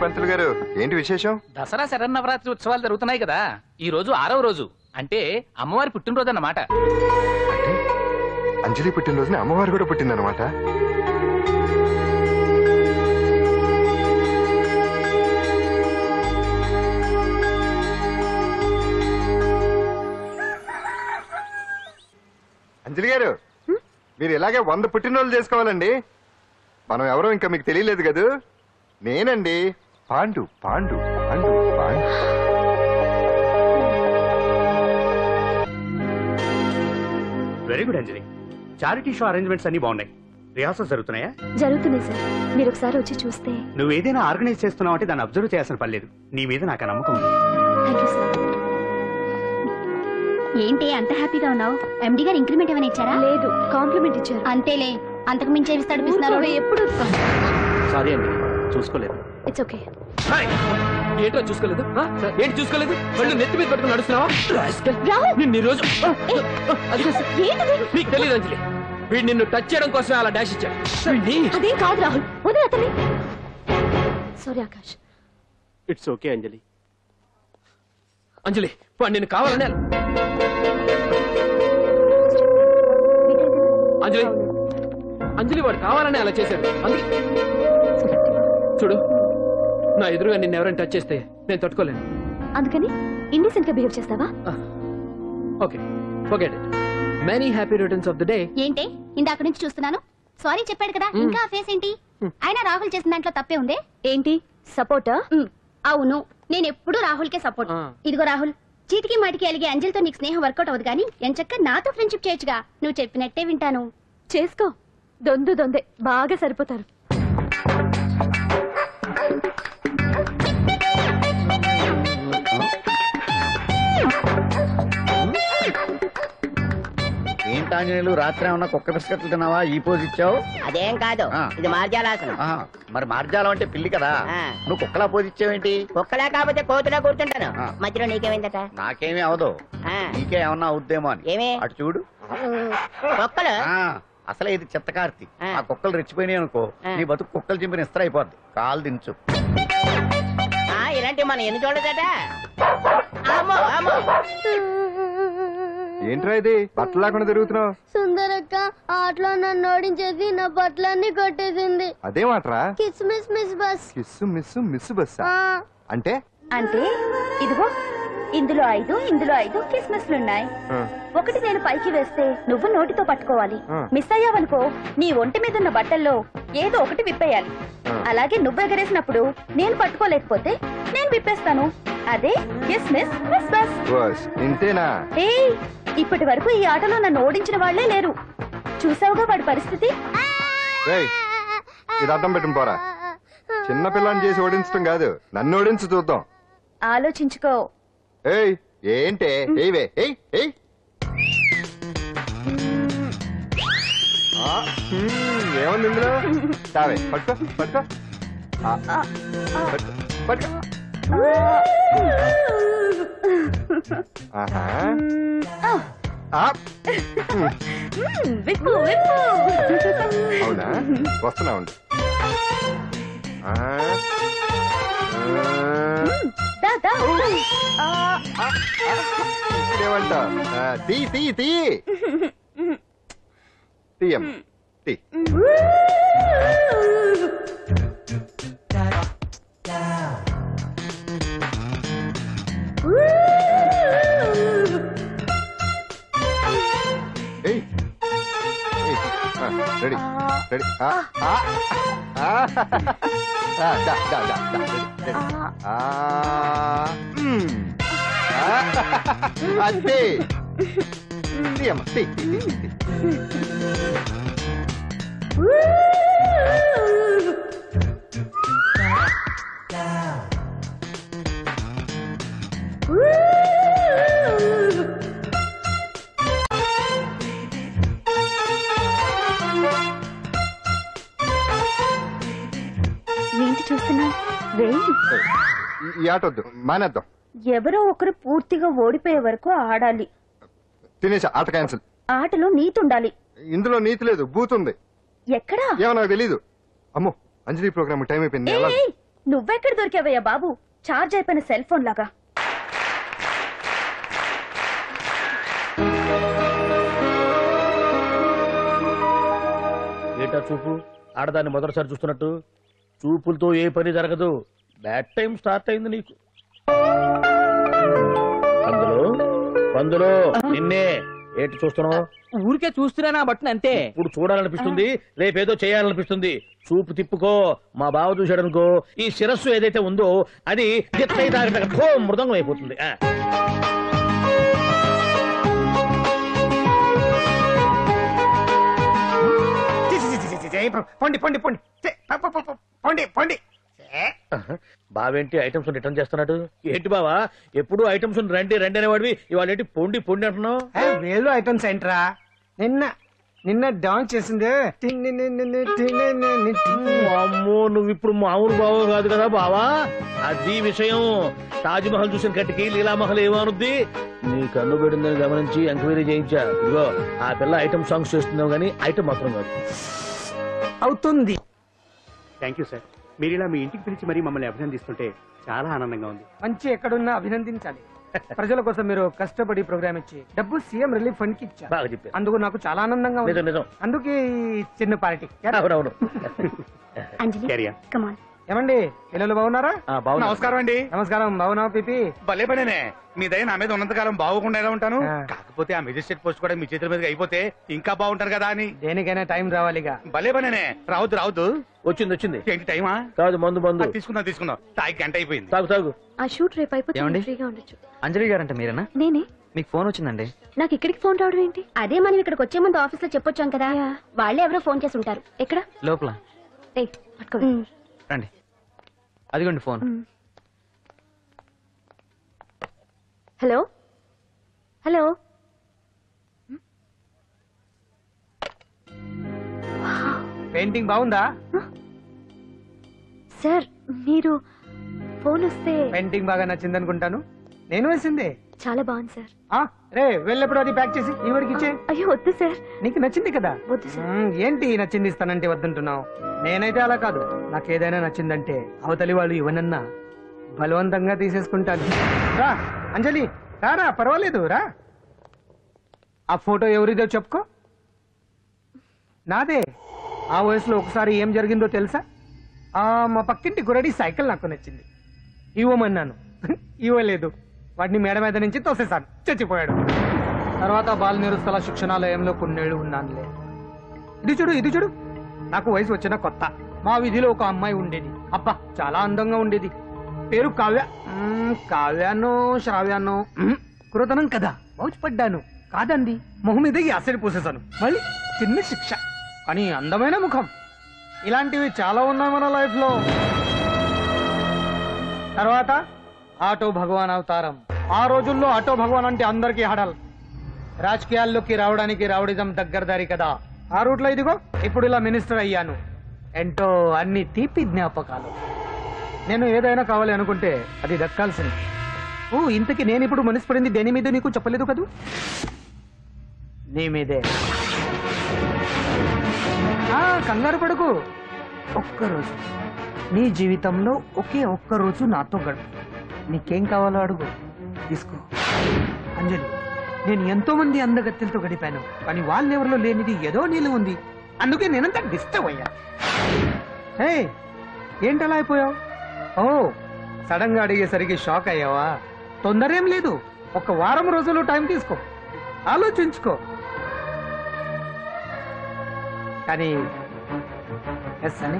పంతులు గారు, ఏంటి విశేషం? దసరా శరన్నవరాత్రి ఉత్సవాలు జరుగుతున్నాయి కదా, ఈ రోజు 6వ రోజు, అంటే అమ్మవారి పుట్టినరోజు అన్నమాట. అంటే అంజలి పుట్టినరోజుని అమ్మవారు కూడా పుట్టిందన్నమాట. అంజలి గారు, మీరు ఇలాగే 100 పుట్టినరోజులు చేసుకోవాలండి. మనం ఎవరో ఇంకా మీకు తెలియలేదు కదా, నేనండి పాండు పాండు పాండు పాండు. వెరీ గుడ్ అంజలి. చారిటీ షో అరేంజ్మెంట్స్ అన్ని బాగున్నాయి. రిహార్సల్స్ జరుగుతున్నాయా? జరుగుతున్నాయి సార్, మీరు ఒకసారి వచ్చి చూస్తే. నువ్వు ఏదైనా ఆర్గనైజ్ చేస్తున్నావు అంటే దాన్ని అబ్జర్వ్ చేయాల్సిన పని లేదు. నీ మీద నాకు నమ్మకం ఉంది. Thank you sir. ఏంటి అంత హ్యాపీగా ఉన్నావు? ఎండి గారు ఇంక్రిమెంట్ ఏమైనా ఇచ్చారా? లేదు, కాంప్లిమెంట్ ఇచ్చారు. అంతేలే, అంతకు మించి ఇస్తాడు. ఎప్పుడు సారీ అండి, చూసుకోలేదు. It's okay. ఏంటో చూసుకోలేదు? ఏంటి చూసుకోలేదు? వాళ్ళు నెత్తి మీద పట్టుకుని నడుస్తున్నావా? నిన్ను ఈ రోజు నీకు తెలియదు అంజలి, వీడు నిన్ను టచ్ చేయడం కోసం అలా డాష్ ఇచ్చాడు. అదేం కాదు రాహుల్, వదిలే అతని. సారీ ఆకాష్. ఇట్స్ ఓకే అంజలి. అంజలి, వాడు నిన్ను కావాలనే. అంజలి, అంజలి వాడు కావాలని అలా చేశాడు. చూడు, నా ఎదురుగా నిన్ను ఎవరైనా టచ్ చేస్తే నేను తట్టుకోలేను. అందుకని ఇండిసెంట్ గా బిహేవ్ చేస్తావా? Okay, forget it. Many happy returns of the day. ఏంటి ఇందాక నుంచి చూస్తున్నాను, సారీ చెప్పాడు కదా, ఇంకా ఆ ఫేస్ ఏంటి? అయినా రాహుల్ చేసిన దాంట్లో తప్పే ఉంది. ఏంటి సపోర్టా? అవును, నేను ఎప్పుడు రాహుల్ కే సపోర్ట్. ఇదిగో రాహుల్, చీటికి మాటికి అలిగే అంజలితో నీకు స్నేహం వర్కౌట్ అవ్వదు కానీ ఎంచక్క నాతో ఫ్రెండ్షిప్ చేయొచ్చుగా. నువ్వు చెప్పినట్టే వింటాను. చేసుకో, దొందే బాగా సరిపోతారు. ఏంటాంజనేయులు, రాత్రి ఏమన్నా కుక్క బిస్కెట్లు తిన్నావా? ఈ పోజ్ ఇచ్చావు. అదేం కాదు, ఇది మార్జాలాసనం. మరి మార్జాలం అంటే పిల్లి కదా, నువ్వు కుక్కలా పోజ్ ఇచ్చావేంటి? కుక్కలా కాకపోతే కోతులా కూర్చుంటాను. మధ్యలో నీకేమైందట? నాకేమీ అవదు, నీకే ఏమన్నా అవుద్దేమో అని. ఏమి? అటు చూడు. కుక్కలు అసలే ఇది చిత్తకార్తి. ఆ కుక్కలు రెచ్చిపోయినాయి అనుకో, నీ బతుకు కుక్కలు చింపిన ఇస్త్ర అయిపోద్ది. కాలు దించు. ఇలాంటివి మనం ఎన్ని చూడదట. ఏంట్రా ఇది బట్టలు లేకుండా తిరుగుతున్నావు? సుందరక్క ఆటలో నన్ను ఓడించేసి నా బట్టలన్నీ కొట్టేసింది. అదేమాట్రా? Kiss miss miss bus. Kiss miss miss bus అంటే? అంటే ఇదిగో ఇందులో 5 కిస్మిస్లున్నాయి. ఒకటి నేను పైకి వేస్తే నువ్వు నోటితో పట్టుకోవాలి. మిస్ అయ్యావనుకో నీ ఒంటి మీద ఉన్న బట్టల్లో ఏదో ఒకటి విప్పేయాలి. అలాగే నువ్వు ఎగరేసినప్పుడు నేను పట్టుకోలేకపోతే నేను విప్పేస్తాను. అదే కిస్మిస్ మిస్ బస్. ఇంతేనా? ఏయ్, ఇప్పటి వరకు ఈ ఆటలో నన్ను ఓడించిన వాళ్లే లేరు. చూసావుగా వాడి పరిస్థితి. ఇది అర్థం పెట్టుకుని పోరా. చిన్న పిల్లని చేసి ఓడించడం కాదు, నన్ను ఓడించి చూద్దాం. ఆలోచించుకో. ఏయ్ ఏంటే? ఏవే ఏముంది ఇందులో? చావే పట్టుకో పట్టుకో పట్టుకో. అవునా? వస్తున్నా ఉండు. ఏమంటా? తీయం తీ. Ready ready. అంతే. తీయమ్మ తీ. ఏంటి చూస్తున్నా? ఈ ఆట వద్దు, మానేద్దాం. ఎవరో ఒకరు పూర్తిగా ఓడిపోయే వరకు ఆడాలి. తినేసా, ఆట క్యాన్సిల్. ఆటలో నీతి ఉండాలి. ఇందులో నీతి లేదు, బూత్ ఉంది. ఎక్కడా? ఏమో నాకు తెలీదు. అమ్మో, అంజలి ప్రోగ్రామ్ టైం అయిపోయింది. నువ్వెక్కడ దొరికావయ్యా బాబు, చార్జ్ అయిపోయిన సెల్ ఫోన్ లాగా. ఏటా చూపు, ఆడదాన్ని మొదటిసారి చూస్తున్నట్టు. చూపులతో ఏ పని జరగదు. బ్యాడ్ టైం స్టార్ట్ అయింది నీకు. అందులో నిన్నే ఏంటి చూస్తున్నావు? ఊరికే చూస్తున్నా బట్టను అంతే. ఇప్పుడు చూడాలనిపిస్తుంది, రేపేదో చేయాలనిపిస్తుంది. చూపు తిప్పుకో. మా బావ చూశాడనుకో, ఈ శిరస్సు ఏదైతే ఉందో అది మృదంగం అయిపోతుంది. పొండి పొండి పొండి పొండి పొండి. బావేంటి ఐటమ్స్ రిటర్న్ చేస్తున్నాడు? ఏంటి బావా, ఎప్పుడు ఐటమ్స్ రండి రండి అనేవాడివి, ఇవాళ ఏంటి పొండి పొండి అంటున్నావు? వేలు ఐటమ్స్ ఏంట్రా? నిన్న డాన్స్ చేసింది. అమ్మో, నువ్వు ఇప్పుడు మామూలు బావ కాదు కదా బావా. అది విషయం. తాజ్ మహల్ చూసిన కట్టికి లీలామహల్ ఏమనుద్ది? నీ కన్ను పెడిందని గమనించి ఎంక్వైరీ చేయించా. ఇదిగో ఆ పిల్ల ఐటమ్ సాంగ్స్ చేస్తున్నావు గానీ ఐటమ్ మాత్రం కాదు. అవుతుంది. Thank you sir. మీరు ఇలా మీ ఇంటికి పిలిచి మరీ మమ్మల్ని అభినందిస్తుంటే చాలా ఆనందంగా ఉంది. మంచి ఎక్కడున్నా అభినందించాలి. ప్రజల కోసం మీరు కష్టపడి ప్రోగ్రామ్ ఇచ్చి డబ్బు సీఎం రిలీఫ్ ఫండ్ కి ఇచ్చారు. బాగా చెప్పారు. అందుకు నాకు చాలా ఆనందంగా ఉంది. నిజం. అందుకే ఈ చిన్న పార్టీ. అవునవును. అంజలి కమ్ ఆన్. ఏమండి, పిల్లలు బాగున్నారా? నమస్కారం అండి. నమస్కారం. బాగున్నావు పిపి? భలే పనేనే. మీ దయ నా మీద ఉన్నంతకాలం బాగోకుండా ఎలా ఉంటాను. ఆ. కాకపోతే ఆ మెజిస్ట్రేట్ పోస్ట్ కూడా మీ చేతుల మీదకి అయిపోతే ఇంకా బాగుంటారు కదా అని. దేనికైనా టైం రావాలిగా. భలే పనేనే. రావద్దు. వచ్చింది. ఏంటి టైమా? కాదు, మందు. తీసుకుందాం. తాగి గంట అయిపోయింది. తాగు. ఆ షూట్ రేపు అయిపోతే ఫ్రీగా ఉండొచ్చు. అంజలి గారంట మీరేనా? నేనే. మీకు ఫోన్ వచ్చిందండి. నాకు ఇక్కడికి ఫోన్ రావడం ఏంటి? అదే మనం ఇక్కడికి వచ్చే ముందు ఆఫీస్ లో చెప్పొచ్చాం కదా, వాళ్ళే ఎవరో ఫోన్ చేసి ఉంటారు. ఎక్కడ? లోపల పట్టుకో. రండి. అదిగోండి ఫోన్. హలో. పెయింటింగ్ బాగుందా? సార్, మీరు ఫోన్ వస్తే పెయింటింగ్ బాగా నచ్చింది అనుకుంటాను. నేను వేసిందే. చాలా బాగుంది సార్. రే, వెళ్ళప్పుడు అది ప్యాక్ చేసి ఈ వరకు ఇచ్చే. అయ్యో వద్దు సార్. నీకు నచ్చింది కదా. వద్దు సార్. ఏంటి నచ్చింది ఇస్తానంటే వద్దంటున్నావు? నేనైతే అలా కాదు. నాకేదైనా నచ్చిందంటే అవతలి వాళ్ళు ఇవ్వనన్నా బలవంతంగా తీసేసుకుంటాను. రా అంజలి, రారా, పర్వాలేదు రా. ఆ ఫోటో ఎవరిదో చెప్పుకో. నాదే. ఆ వయసులో ఒకసారి ఏం జరిగిందో తెలుసా? మా పక్కింటి గురడి సైకిల్ నాకు నచ్చింది. ఇవ్వమన్నాను, ఇవ్వలేదు. వాడిని మేడ మీద నుంచి తోసేశాను, చచ్చిపోయాడు. తర్వాత బాల నిరుస్తల శిక్షణాలయంలో కొన్నేళ్లు ఉన్నానులే. ఇది చూడు. నాకు వయసు వచ్చిన కొత్త. మా వీధిలో ఒక అమ్మాయి ఉండేది. అబ్బా, చాలా అందంగా ఉండేది. పేరు కావ్యానో శ్రావ్యానో. కురతనం కదా, మౌచిపడ్డాను. కాదండి, మొహం మీద యాసిడ్ పూసేశాను. మళ్ళీ చిన్న శిక్ష, కానీ అందమైన ముఖం. ఇలాంటివి చాలా ఉన్నాయి మన లైఫ్ లో. తర్వాత ఆటో భగవాన్ అవతారం. ఆ రోజుల్లో ఆటో భగవాన్ అంటే అందరికీ హడల్. రాజకీయాల్లోకి రావడానికి రౌడిజం దగ్గరదారి కదా. ఆ రూట్లో ఇదిగో ఇప్పుడు ఇలా మినిస్టర్ అయ్యాను. ఏంటో అన్ని తీపి జ్ఞాపకాలు. నేను ఏదైనా కావాలి అనుకుంటే అది దక్కాల్సింది. ఇంతకీ నేను ఇప్పుడు మనసు పడింది దేని మీద నీకు చెప్పలేదు కదూ? నీ మీదే. కంగారు పడకు. ఒక్కరోజు నీ జీవితంలో ఒక్క రోజు నాతో గడుపు. నీకేం కావాలో అడుగు, తీసుకో. అంజలి, నేను ఎంతో మంది అందగత్తెలతో గడిపాను, కానీ వాళ్ళెవరిలో లేనిది ఏదో నీళ్ళు ఉంది. అందుకే నేనంతా డిస్టర్బ్ అయ్యా. ఏంటలా అయిపోయావు? సడన్ గా అడిగేసరికి షాక్ అయ్యావా? తొందరేం లేదు. ఒక వారం రోజులు టైం తీసుకో, ఆలోచించుకో. కానీ ఎస్ అని